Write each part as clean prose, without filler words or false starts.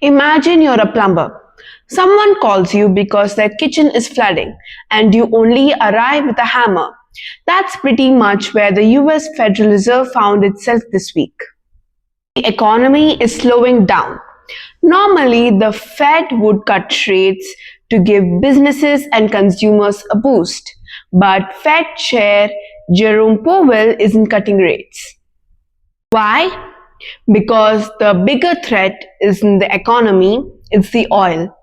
Imagine you're a plumber. Someone calls you because their kitchen is flooding and you only arrive with a hammer. That's pretty much where the US Federal Reserve found itself this week. The economy is slowing down. Normally, the Fed would cut rates to give businesses and consumers a boost, but Fed Chair Jerome Powell isn't cutting rates. Why? Because the bigger threat isn't the economy, it's the oil.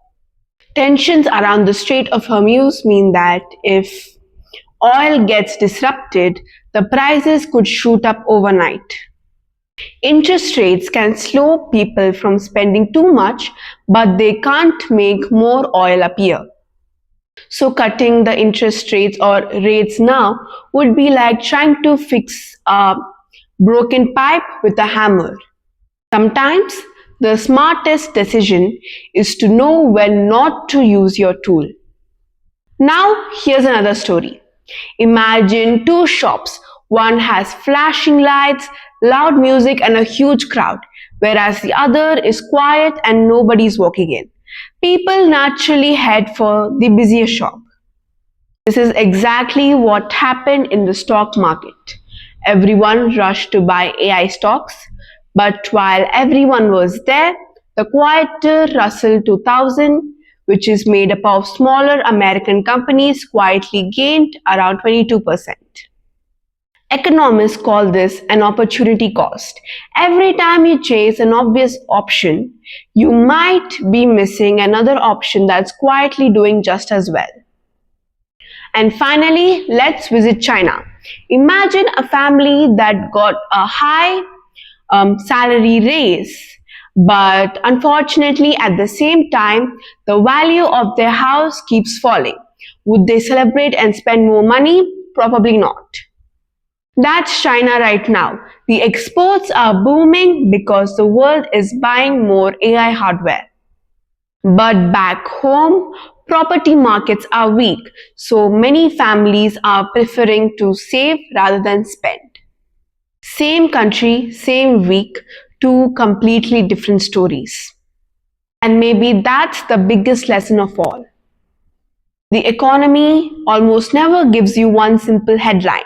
Tensions around the Strait of Hormuz mean that if oil gets disrupted, the prices could shoot up overnight. Interest rates can slow people from spending too much, but they can't make more oil appear. So cutting the interest rates or rates now would be like trying to fix a broken pipe with a hammer. Sometimes the smartest decision is to know when not to use your tool. Now here's another story. Imagine two shops. One has flashing lights, loud music and a huge crowd, whereas the other is quiet and nobody's walking in. People naturally head for the busier shop. This is exactly what happened in the stock market. Everyone rushed to buy AI stocks, but while everyone was there, the quieter Russell 2000, which is made up of smaller American companies, quietly gained around 22%. Economists call this an opportunity cost. Every time you chase an obvious option, you might be missing another option that's quietly doing just as well. And finally, let's visit China. Imagine a family that got a high salary raise, but unfortunately at the same time, the value of their house keeps falling. Would they celebrate and spend more money? Probably not. That's China right now. The exports are booming because the world is buying more AI hardware. But back home, property markets are weak, so many families are preferring to save rather than spend. Same country, same week, two completely different stories. And maybe that's the biggest lesson of all. The economy almost never gives you one simple headline.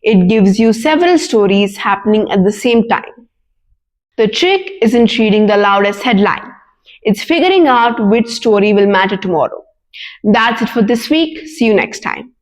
It gives you several stories happening at the same time. The trick isn't reading the loudest headline. It's figuring out which story will matter tomorrow. That's it for this week. See you next time.